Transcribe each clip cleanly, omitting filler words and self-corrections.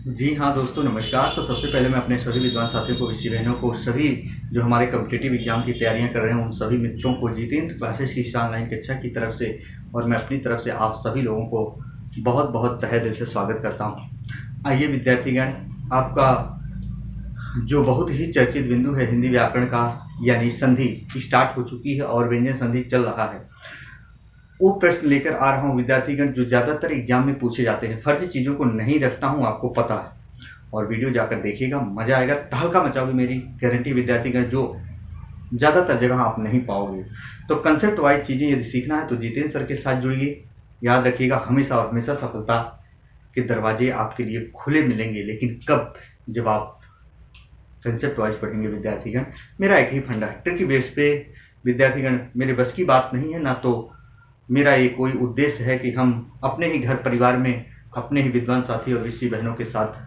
जी हाँ दोस्तों, नमस्कार। तो सबसे पहले मैं अपने सभी विद्वान साथियों को, विषय बहनों को, सभी जो हमारे कॉम्पिटिटिव एग्जाम की तैयारियां कर रहे हैं, उन सभी मित्रों को जितेंद्र क्लासेस की ऑनलाइन कक्षा की तरफ से और मैं अपनी तरफ से आप सभी लोगों को बहुत बहुत तहे दिल से स्वागत करता हूँ। आइए विद्यार्थीगण, आपका जो बहुत ही चर्चित बिंदु है हिंदी व्याकरण का, यानी संधि स्टार्ट हो चुकी है और व्यंजन संधि चल रहा है। वो प्रश्न लेकर आ रहा हूँ विद्यार्थीगण, जो ज़्यादातर एग्जाम में पूछे जाते हैं। फर्जी चीज़ों को नहीं रखता हूँ, आपको पता है, और वीडियो जाकर देखिएगा, मजा आएगा, तहलका मचाओगे, मेरी गारंटी विद्यार्थीगण, जो ज़्यादातर जगह आप नहीं पाओगे। तो कंसेप्ट वाइज चीज़ें यदि सीखना है तो जितेंद्र सर के साथ जुड़िए। याद रखिएगा, हमेशा और हमेशा सफलता के दरवाजे आपके लिए खुले मिलेंगे, लेकिन कब? जब आप कंसेप्ट वाइज पढ़ेंगे विद्यार्थीगण। मेरा एक ही फंडा है, ट्रिकी बेस पे विद्यार्थीगण, मेरे बस की बात नहीं है, ना तो मेरा ये कोई उद्देश्य है कि हम अपने ही घर परिवार में अपने ही विद्वान साथी और विषय बहनों के साथ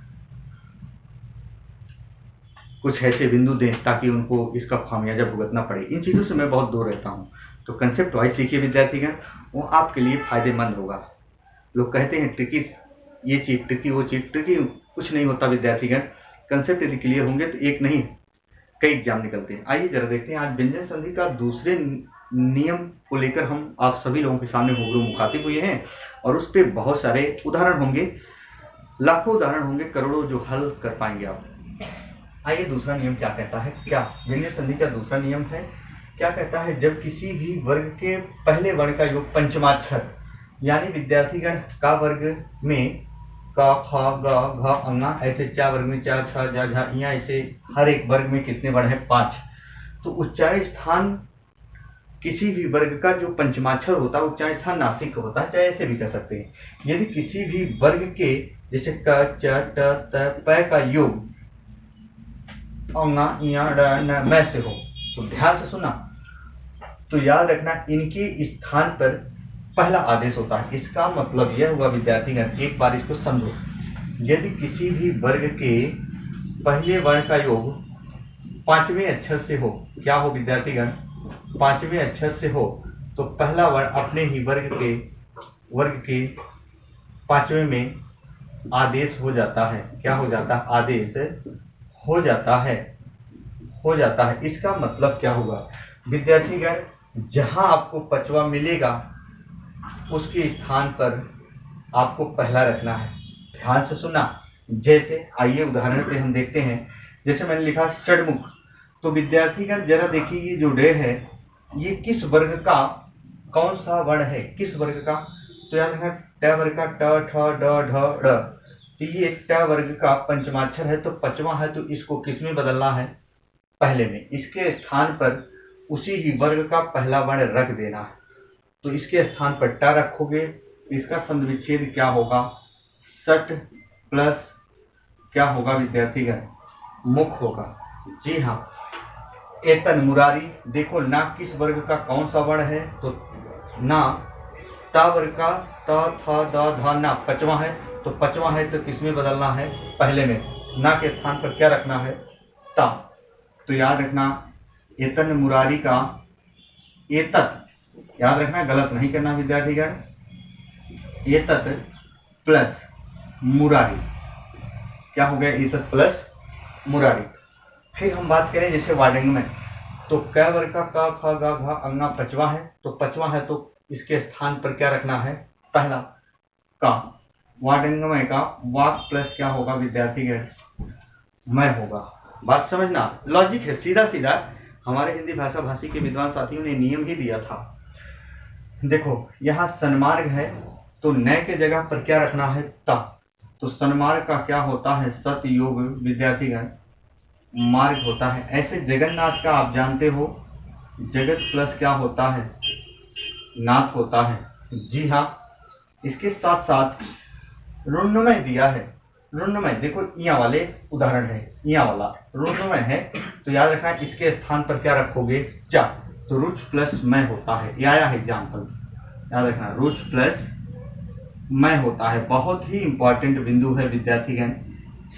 कुछ ऐसे बिंदु दें ताकि उनको इसका खामियाजा भुगतना पड़े। इन चीज़ों से मैं बहुत दूर रहता हूँ। तो कंसेप्ट वाइज सीखिए विद्यार्थीगण, वो आपके लिए फायदेमंद होगा। लोग कहते हैं ट्रिकी ये चीज़, ट्रिकी वो चीज़, ट्रिकी कुछ नहीं होता विद्यार्थीगण। कंसेप्ट यदि क्लियर होंगे तो एक नहीं कई एग्जाम निकलते हैं। आइए जरा देखते हैं, आज व्यंजन संधि का दूसरे नियम को लेकर हम आप सभी लोगों के सामने रूबरू मुखातिब हुए हैं, और उस पर बहुत सारे उदाहरण होंगे, लाखों उदाहरण होंगे, करोड़ों, जो हल कर पाएंगे आप। आइए दूसरा नियम क्या कहता है। क्या व्यंजन संधि का दूसरा नियम है, क्या कहता है? जब किसी भी वर्ग के पहले वर्ण का योग पंचमाक्षर, यानी विद्यार्थीगण का वर्ग में का, ख, ग, घ, अंगा, ऐसे 4 वर्ग में 4, 6, जा, झा, इया, ऐसे हर एक वर्ग में कितने वर्ण है? 5। तो उच्चारण स्थान किसी भी वर्ग का जो पंचमाक्षर होता है, उच्चारण स्थान नासिक होता है, चाहे ऐसे भी कह सकते हैं। यदि किसी भी वर्ग के जैसे क, च, ट, त, प का योग अंगा, इया, ड, न, मैं से हो, तो ध्यान से सुना, तो याद रखना इनके स्थान पर पहला आदेश होता है। इसका मतलब यह हुआ विद्यार्थीगण, एक बार इसको समझो, यदि किसी भी वर्ग के पहले वर्ण का योग 5वें अक्षर से हो, क्या हो विद्यार्थीगण? 5वें अक्षर से हो, तो पहला वर्ण अपने ही वर्ग के 5वें में आदेश हो जाता है। क्या हो जाता है? आदेश हो जाता है। इसका मतलब क्या होगा विद्यार्थीगण? जहां आपको 5वां मिलेगा उसके स्थान पर आपको पहला रखना है। ध्यान से सुना। जैसे आइए उदाहरण पे हम देखते हैं, जैसे मैंने लिखा षडमुख, तो विद्यार्थीगण जरा देखिए, ये जो डे है ये किस वर्ग का कौन सा वर्ण है? किस वर्ग का? तो याद रखना ट वर्ग का, ट, ठ, ड, ढ, ड़। तो ये ट वर्ग का पंचमाक्षर है, तो 5वां है, तो इसको किस में बदलना है? पहले में। इसके स्थान पर उसी ही वर्ग का पहला वर्ण रख देना है। तो इसके स्थान पर ट रखोगे, इसका संधिविच्छेद क्या होगा? सट प्लस क्या होगा विद्यार्थीगण? मुख होगा। जी हाँ, एतन मुरारी, देखो ना किस वर्ग का कौन सा वर्ण है? तो ना ता वर्ग का, त, थ, द, ध, ना 5वां है, तो 5वां है तो किसमें बदलना है? पहले में। ना के स्थान पर क्या रखना है? ता। तो याद रखना एतन मुरारी का एतत, याद रखना, गलत नहीं करना विद्यार्थीगण, एतत प्लस मुरारी, क्या हो गया? एतत प्लस मुरारी। फिर हम बात करें जैसे वार्डंग में, तो क वर्ग का क, ख, ग, घ, अंगा 5वां है, तो 5वां है तो इसके स्थान पर क्या रखना है? पहला का। वार्डंग में का वाक प्लस क्या होगा विद्यार्थीगण? मैं होगा। बात समझना, लॉजिक है, सीधा सीधा हमारे हिंदी भाषा भाषी के विद्वान साथियों ने नियम ही दिया था। देखो यहाँ सन्मार्ग है, तो न के जगह पर क्या रखना है? ता। तो सन्मार्ग का क्या होता है? सत योग विद्यार्थीगण मार्ग होता है। ऐसे जगन्नाथ का आप जानते हो, जगत प्लस क्या होता है? नाथ होता है। जी हाँ, इसके साथ साथ रुन्नमय दिया है। रुन्नमय देखो, इया वाले उदाहरण है, इया वाला रुन्नमय है, तो याद रखना इसके स्थान पर क्या रखोगे? चा। तो रुच प्लस मैं होता है। ये आया है एग्जाम्पल, याद रखना रुच प्लस मैं होता है। बहुत ही इंपॉर्टेंट बिंदु है विद्यार्थीगण,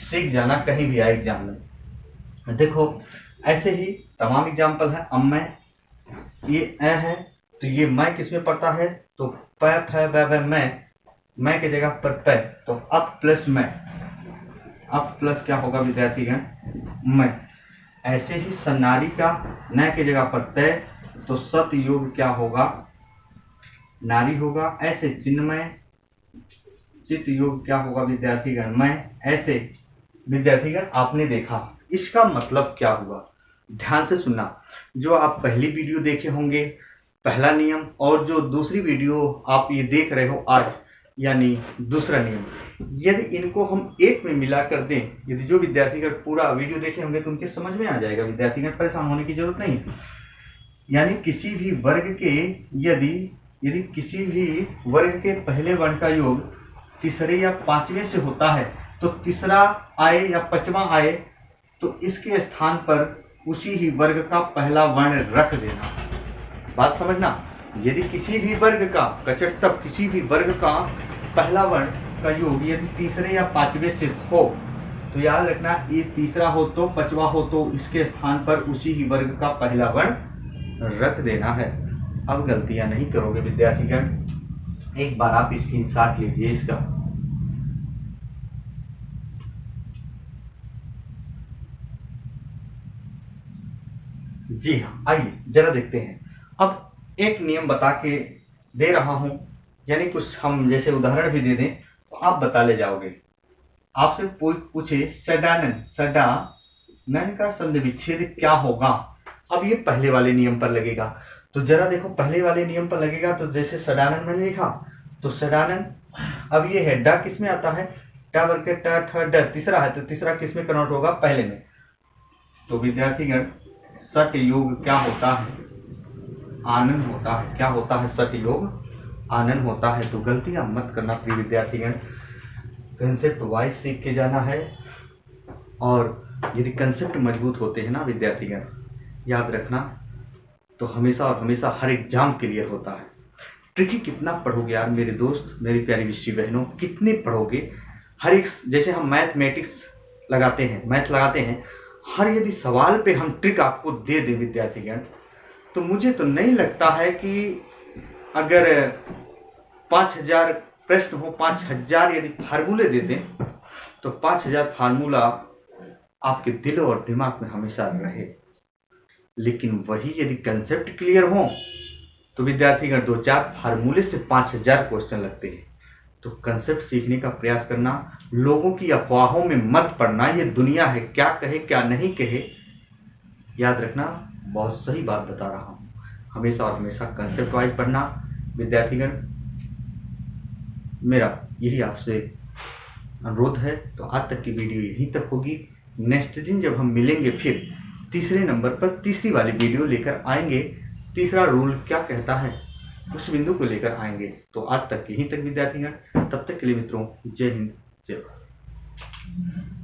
सीख जाना कहीं भी आए एग्जाम में। देखो ऐसे ही तमाम एग्जाम्पल है। अब मैं ये ए है, तो ये मैं किस में पड़ता है? तो प, फ, ब, मैं के जगह पर प, तो अप प्लस मैं। अब प्लस क्या होगा विद्यार्थीगण, मैं। ऐसे ही सन्नारी का न की जगह पर तय, तो सत योग क्या होगा, नारी होगा। ऐसे चिन्मय, चित योग क्या होगा विद्यार्थीगण, मैं। ऐसे विद्यार्थीगण आपने देखा, इसका मतलब क्या हुआ, ध्यान से सुनना। जो आप पहली वीडियो देखे होंगे, पहला नियम, और जो दूसरी वीडियो आप ये देख रहे हो आज, यानी दूसरा नियम, यदि इनको हम एक में मिला कर दें, यदि जो विद्यार्थीगण पूरा वीडियो देखे होंगे तो उनके समझ में आ जाएगा विद्यार्थीगण, परेशान होने की जरूरत नहीं। यानी किसी भी वर्ग के यदि किसी भी वर्ग के पहले वर्ण का योग तीसरे या पांचवें से होता है, तो तीसरा आए या पांचवा आए तो इसके स्थान पर उसी ही वर्ग का पहला वर्ण रख देना। बात समझना, यदि किसी भी वर्ग का कचटतप किसी भी वर्ग का पहला वर्ण का योग यदि तीसरे या पांचवें से हो, तो याद रखना, ये तीसरा हो तो पांचवा हो तो इसके स्थान पर उसी ही वर्ग का पहला वर्ण रख देना है। अब गलतियां नहीं करोगे विद्यार्थीगण। एक बार आप स्क्रीनशॉट लीजिए इसका। जी हाँ, आइए जरा देखते हैं। अब एक नियम बता के दे रहा हूं, यानी कुछ हम जैसे उदाहरण भी दे दें तो आप बता ले जाओगे। आपसे पूछे सडानन का संधि विच्छेद क्या होगा। अब ये पहले वाले नियम पर लगेगा, तो जरा देखो पहले वाले नियम पर लगेगा। तो जैसे सडानन मैंने लिखा, तो सडानन, अब ये है डा किस में आता है, टा वर्ग के टा ठ ड, तीसरा है, तो तीसरा किस में कन्वर्ट होगा, पहले में। तो विद्यार्थीगण सट योग क्या होता है, आनन होता है। क्या होता है, सट योग आनन होता है। तो गलतियां मत करना प्रिय विद्यार्थीगण, कंसेप्ट वाइज सीख के जाना है। और यदि कंसेप्ट मजबूत होते हैं ना विद्यार्थीगण, याद रखना, तो हमेशा और हमेशा हर एग्जाम क्लियर होता है। ट्रिकी कितना पढ़ोगे यार मेरे दोस्त, मेरी प्यारी विश्वी बहनों, कितने पढ़ोगे। हर एक, जैसे हम मैथमेटिक्स लगाते हैं, मैथ लगाते हैं, हर यदि सवाल पे हम ट्रिक आपको दे दें विद्यार्थीगण, तो मुझे तो नहीं लगता है कि अगर 5000 प्रश्न हो, 5000 यदि फार्मूले दे दें, तो 5000 फार्मूला आपके दिल और दिमाग में हमेशा रहे। लेकिन वही यदि कंसेप्ट क्लियर हो, तो विद्यार्थीगण 2-4 फार्मूले से 5000 क्वेश्चन लगते हैं। तो कंसेप्ट सीखने का प्रयास करना, लोगों की अफवाहों में मत पड़ना। ये दुनिया है, क्या कहे क्या नहीं कहे, याद रखना, बहुत सही बात बता रहा हूँ। हमेशा और हमेशा कंसेप्ट वाइज पढ़ना विद्यार्थीगण, मेरा यही आपसे अनुरोध है। तो आज तक की वीडियो यहीं तक होगी। नेक्स्ट दिन जब हम मिलेंगे फिर तीसरे नंबर पर तीसरी वाली वीडियो लेकर आएंगे। तीसरा रूल क्या कहता है उस बिंदु को लेकर आएंगे। तो आज तक यहीं तक विद्यार्थीगण, तब तक के लिए मित्रों, जय हिंद, जय भारत।